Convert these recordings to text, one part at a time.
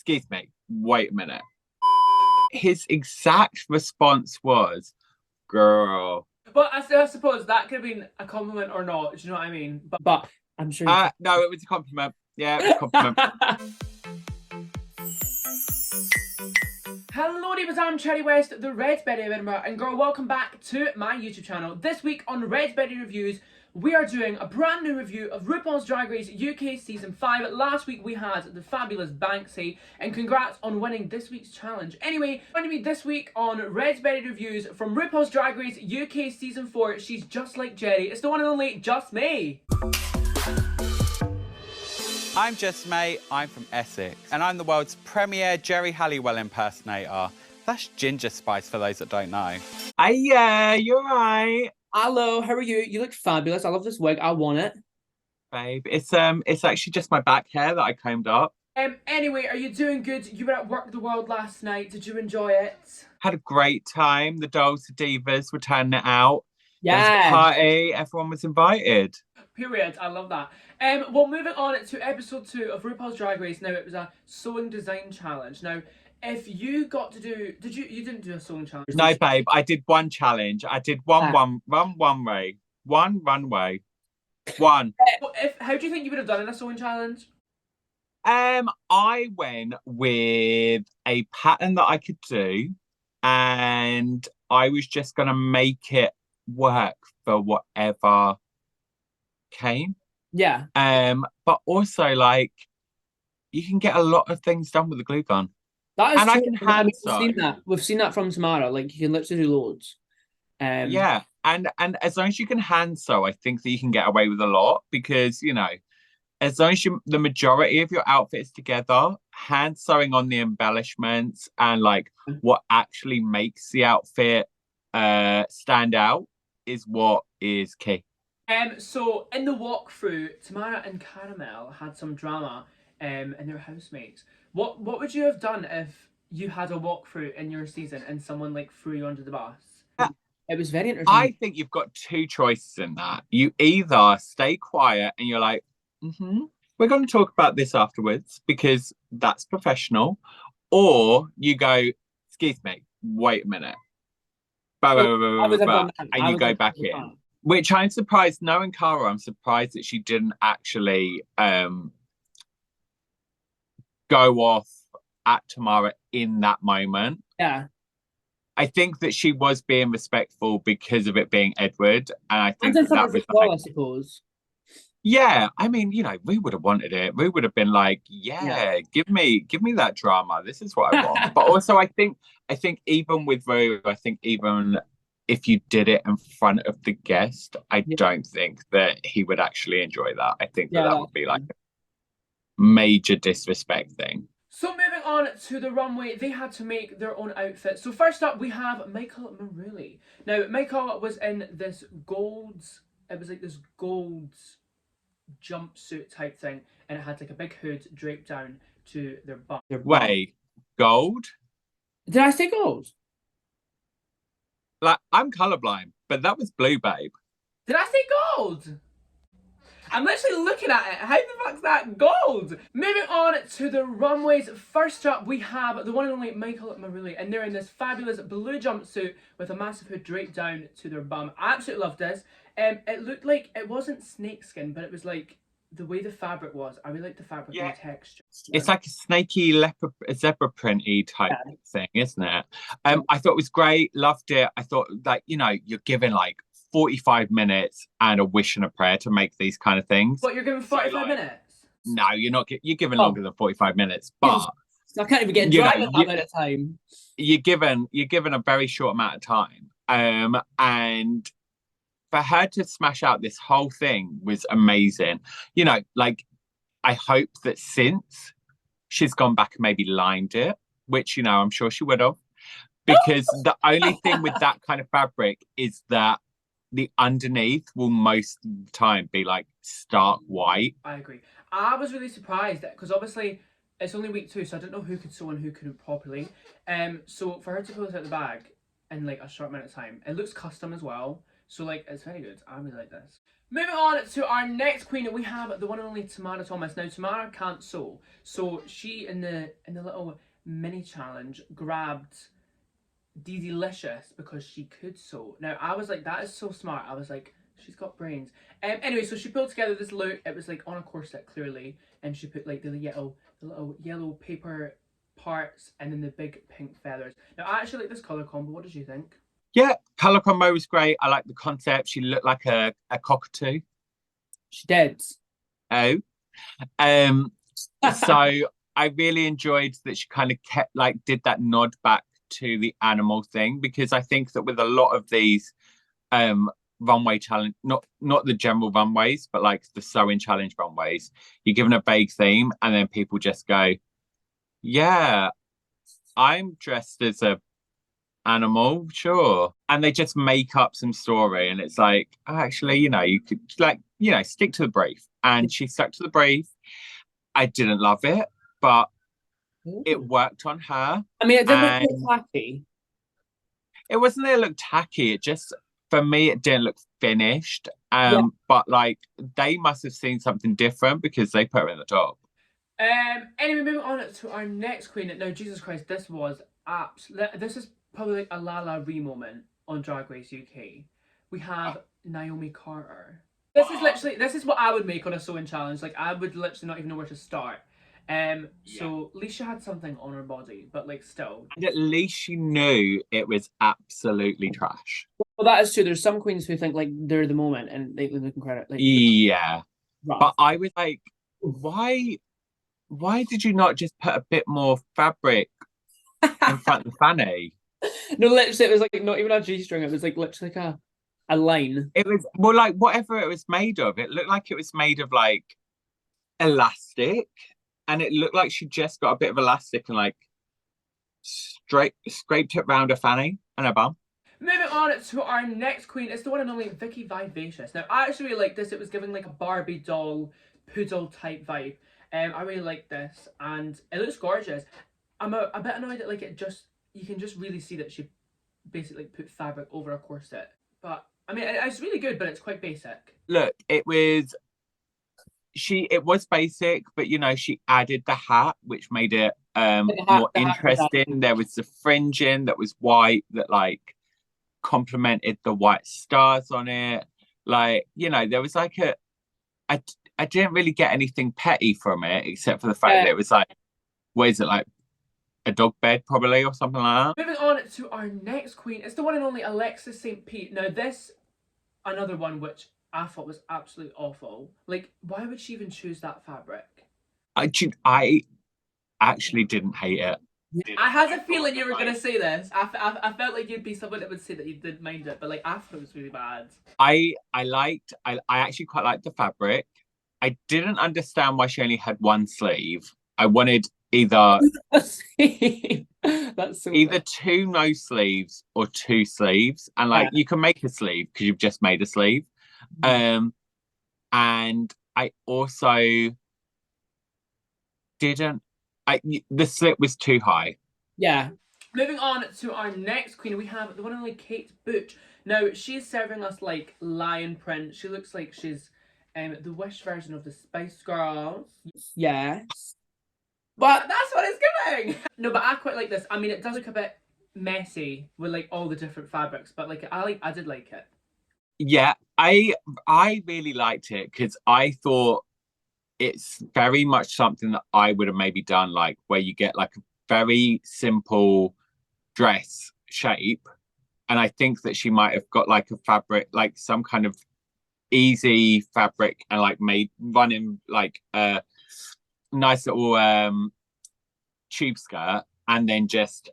excuse me, wait a minute. His exact response was, girl. But I suppose that could have been a compliment or not. Do you know what I mean? But I'm sure you No, it was a compliment. Yeah, it was a compliment. Hello neighbours, I'm Cherry West, the Red Berry of Edinburgh, and girl, welcome back to my YouTube channel. This week on Red Berry Reviews, we are doing a brand new review of RuPaul's Drag Race UK Season 5. Last week we had the fabulous Banksy, and congrats on winning this week's challenge. Anyway, joining me this week on Red Berry Reviews from RuPaul's Drag Race UK Season 4, she's just like Jerry. It's the one and only Just May. I'm Just May, I'm from Essex, and I'm the world's premier Jerry Halliwell impersonator. That's Ginger Spice for those that don't know. Yeah, you're right. Hello, how are you? You look fabulous. I love this wig. I want it. Babe, it's actually just my back hair that I combed up. Anyway, are you doing good? You were at Work the World last night. Did you enjoy it? Had a great time. The Dolls, the Divas were turning it out. Yeah. There was a party. Everyone was invited. Period. I love that. Well, moving on to episode 2 of RuPaul's Drag Race. Now, it was a sewing design challenge. Now, if you got to do, you didn't do a sewing challenge? No, babe. I did one challenge. I did one runway. One runway. One. How do you think you would have done in a sewing challenge? I went with a pattern that I could do, and I was just gonna make it work for whatever came. Yeah. But also, like, you can get a lot of things done with a glue gun. That is and true. I can hand sew. We've seen that from Tamara. Like, you can literally do loads. Yeah, and as long as you can hand sew, I think that you can get away with a lot, because, you know, as long as the majority of your outfit is together, hand sewing on the embellishments and like what actually makes the outfit stand out is what is key. So in the walkthrough, Tamara and Caramel had some drama and their housemates. What would you have done if you had a walkthrough in your season and someone like threw you under the bus? It was very interesting. I think you've got two choices in that. You either stay quiet and you're like, we're going to talk about this afterwards because that's professional, or you go, excuse me, wait a minute. And you go back in. Which I'm surprised, knowing Cara, I'm surprised that she didn't actually go off at Tamara in that moment. Yeah. I think that she was being respectful because of it being Edward. And I think that was like, I suppose. Yeah, I mean, you know, we would have wanted it. We would have been like, yeah, give me that drama. This is what I want. But also I think even with Ru, I think even if you did it in front of the guest, I don't think that he would actually enjoy that. I think that would be like a major disrespect thing. So moving on to the runway, they had to make their own outfit. So first up, we have Michael Maruli. Now, Michael was in this gold jumpsuit type thing, and it had like a big hood draped down to their bum. Wait, gold? Did I say gold? Like, I'm colorblind, but that was blue, babe. Did I say gold? I'm literally looking at it. How the fuck's that gold? Moving on to the runways. First up, we have the one and only Michael Maruli, and they're in this fabulous blue jumpsuit with a massive hood draped down to their bum. I absolutely loved this. It looked like, it wasn't snakeskin, but it was like the way the fabric was. I really like the fabric and the texture. It's like a snaky zebra printy type thing, isn't it? I thought it was great, loved it. I thought, like, you know, you're given like 45 minutes and a wish and a prayer to make these kind of things. What, you're giving 45 minutes? No, you're not. You're given longer than 45 minutes, but I can't even get dry at that amount of time. You're given a very short amount of time, and for her to smash out this whole thing was amazing. You know, like, I hope that since she's gone back and maybe lined it, which, you know, I'm sure she would have, because the only thing with that kind of fabric is that the underneath will most of the time be like stark white. I agree. I was really surprised because obviously it's only week 2, so I don't know who could sew and who couldn't properly. So for her to pull this out of the bag in like a short amount of time, it looks custom as well. So like it's very good. I really like this. Moving on to our next queen, we have the one and only Tamara Thomas. Now Tamara can't sew, so she in the little mini challenge grabbed Delicious because she could sew. Now I was like, that is so smart. I was like, she's got brains. Anyway, so she pulled together this look. It was like on a corset clearly, and she put like the little yellow paper parts and then the big pink feathers. Now I actually like this color combo. What did you think? Yeah, color combo was great. I like the concept. She looked like a cockatoo. She did. Oh. Um, so I really enjoyed that she kind of kept like did that nod back to the animal thing, because I think that with a lot of these runway challenge, not the general runways, but like the sewing challenge runways, you're given a vague theme and then people just go, yeah, I'm dressed as a animal, sure. And they just make up some story. And it's like, oh, actually, you could like, stick to the brief. And she stuck to the brief. I didn't love it, but it worked on her. I mean, it did look And quite tacky. it wasn't that it looked tacky. It just, for me, it didn't look finished. Yeah. But like they must have seen something different because they put her in the top. Anyway, moving on to our next queen. Now, Jesus Christ, this was this is probably like a Lala Ree moment on Drag Race UK. We have Naomi Carter. This is what I would make on a sewing challenge. Like I would literally not even know where to start. So Leisha had something on her body, but like still. And at least she knew it was absolutely trash. Well, that is true. There's some queens who think like they're the moment and they look incredible. Like, Yeah. rough. But I was like, why did you not just put a bit more fabric in front of the fanny? No, literally, it was like not even a G-string. It was like literally like a line. It was well, like whatever it was made of. It looked like it was made of like elastic, and it looked like she just got a bit of elastic and like scraped it round her fanny and her bum. Moving on to our next queen, it's the one and only Vicky Vivacious. Now, I actually really like this. It was giving like a Barbie doll, poodle type vibe. I really like this, and it looks gorgeous. I'm a bit annoyed that like you can just really see that she basically put fabric over a corset. But I mean, it's really good, but it's quite basic. Look, it was basic, but she added the hat, which made it more interesting. There was the fringing that was white that like complemented the white stars on it. Like, there was like I didn't really get anything petty from it except for the fact that it was like, what is it, like a dog bed probably or something like that. Moving on to our next queen, it's the one and only Alexis St. Pete. Now this, another one which I thought was absolutely awful. Like, why would she even choose that fabric? I actually didn't hate it. I had a feeling you were going to say this. I felt like you'd be someone that would say that you didn't mind it, but like I thought it was really bad. I actually quite liked the fabric. I didn't understand why she only had one sleeve. I wanted either That's so either two no sleeves or two sleeves, and like you can make a sleeve because you've just made a sleeve. And I also didn't. The slit was too high. Yeah. Moving on to our next queen, we have the one and only Kate Butch. Now she's serving us like lion print. She looks like she's the Wish version of the Spice Girls. Yes. But that's what it's giving. No, but I quite like this. I mean, it does look a bit messy with like all the different fabrics, but like I did like it. Yeah, I really liked it because I thought it's very much something that I would have maybe done, like where you get like a very simple dress shape, and I think that she might have got like a fabric, like some kind of easy fabric, and like running like a nice little tube skirt, and then just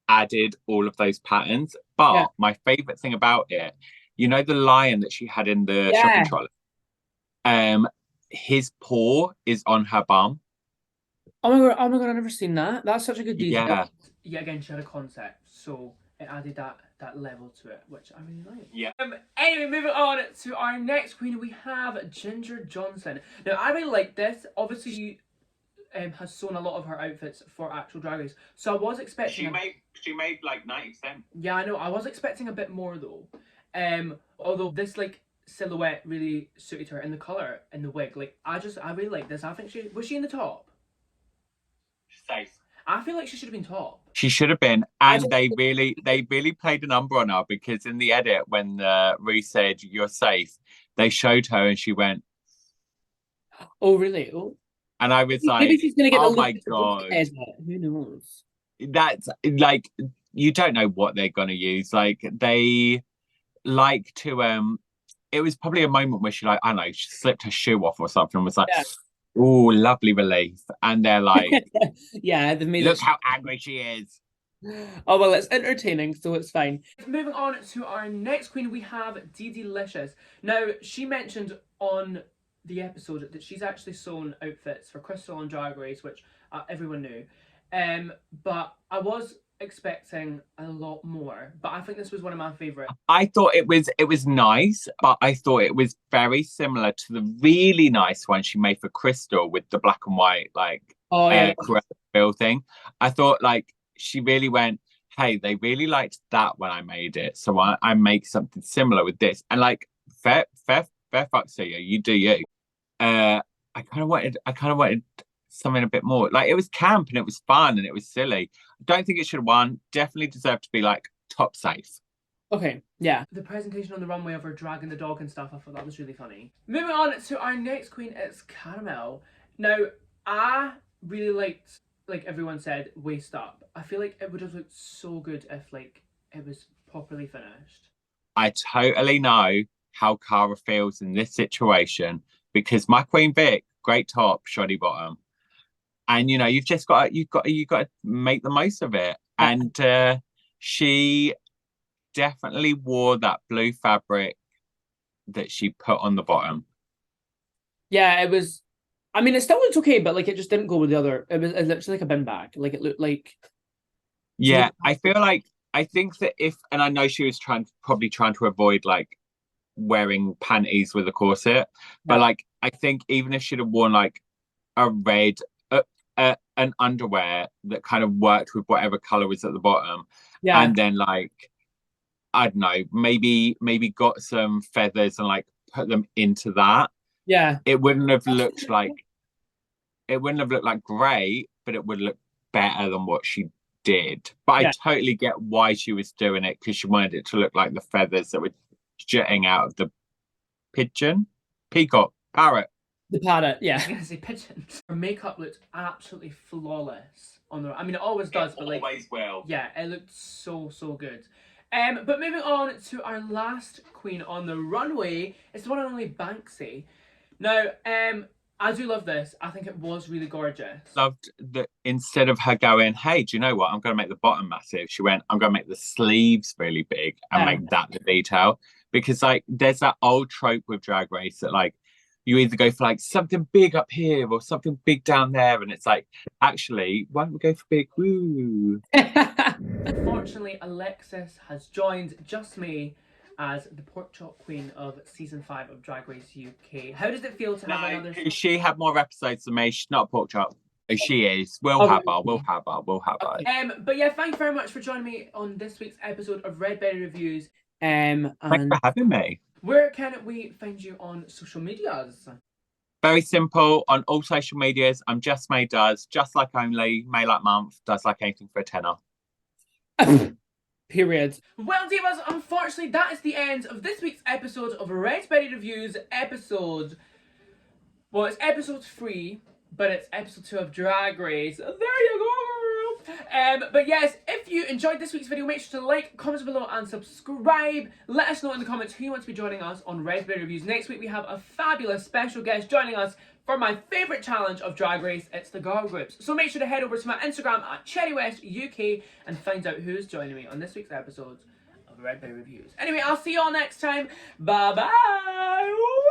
added all of those patterns. But my favorite thing about it, the lion that she had in the shopping trolley, his paw is on her bum. Oh my god, I've never seen that. That's such a good detail. Yeah, again, she had a concept, so it added that level to it, which I really like. Yeah. Anyway, moving on to our next queen, we have Ginger Johnson. Now, I really like this. Obviously, you has sewn a lot of her outfits for actual Drag Race, so I was expecting. She made like 90%. Yeah, I know. I was expecting a bit more though. Although this like silhouette really suited her, and the colour and the wig, like I really like this. I think she in the top? Safe. I feel like she should have been top. She should have been, and they really played a number on her, because in the edit when Rue said you're safe, they showed her and she went, oh really? Oh. And I was like, maybe she's gonna get oh the my God. Who knows? That's like, you don't know what they're gonna use. Like they like to it was probably a moment where she, like, I don't know, she slipped her shoe off or something and was like, Yeah. oh, lovely relief. And they're like, yeah, they've made look how angry she is. Oh well, it's entertaining, so it's fine. Moving on to our next queen, we have Delicious. Now, she mentioned on the episode that she's actually sewn outfits for Crystal on Drag Race, which everyone knew. But I was expecting a lot more, but I think this was one of my favourites. I thought it was nice, but I thought it was very similar to the really nice one she made for Crystal with the black and white, like, Corel thing. I thought, like, she really went, hey, they really liked that when I made it, so I make something similar with this. And like, fair fucks to you, you do you. I kind of wanted something a bit more. Like, it was camp and it was fun and it was silly. I don't think it should have won. Definitely deserved to be like top safe. Okay, yeah. The presentation on the runway of her dragging the dog and stuff, I thought that was really funny. Moving on to our next queen, it's Caramel. Now, I really liked, like everyone said, Waist Up. I feel like it would have looked so good if like it was properly finished. I totally know how Cara feels in this situation, because my Queen Vic, great top, shoddy bottom. And you know, you've got to make the most of it. And she definitely wore that blue fabric that she put on the bottom. Yeah, it was, I mean, it still looked okay, but like it just didn't go with the other. It looked like a bin bag. Like it looked like. Yeah, I think that and I know she was probably trying to avoid like wearing panties with a corset, but like I think even if she'd have worn like a red, an underwear that kind of worked with whatever color was at the bottom, and then like, I don't know, maybe got some feathers and like put them into that. Yeah, it wouldn't have looked like great, but it would look better than what she did. But I totally get why she was doing it, because she wanted it to look like the feathers that were jutting out of the peacock, parrot. The parrot, yeah. I was gonna say pigeon. Her makeup looked absolutely flawless on the. I mean, it always does, but like always will. Yeah, it looked so good. But moving on to our last queen on the runway, it's the one and only Banksy. Now, I do love this. I think it was really gorgeous. Loved that instead of her going, hey, do you know what? I'm going to make the bottom massive. She went, I'm going to make the sleeves really big and make that the detail. Because like, there's that old trope with Drag Race that like, you either go for like something big up here or something big down there. And it's like, actually, why don't we go for big? Woo. Unfortunately, Alexis has joined Just Me as the pork chop queen of season 5 of Drag Race UK. How does it feel to have another? She had more episodes than me. She's not a pork chop. She is. We'll have her. But yeah, thank you very much for joining me on this week's episode of Red Berry Reviews. Thanks for having me. Where can we find you on social medias? Very simple. On all social medias, I'm Just May Does, Just Like Only, May Like Month, Does Like Anything for a tenner. Period. Well, divas, unfortunately, that is the end of this week's episode of Red Berry Reviews episode. Well, it's episode 3, but it's episode 2 of Drag Race. There you go. But yes, if you enjoyed this week's video, make sure to like, comment below, and subscribe. Let us know in the comments who you want to be joining us on Red Berry Reviews. Next week, we have a fabulous special guest joining us for my favourite challenge of Drag Race. It's the girl groups. So make sure to head over to my Instagram at CherryWestUK and find out who's joining me on this week's episode of Red Berry Reviews. Anyway, I'll see you all next time. Bye bye.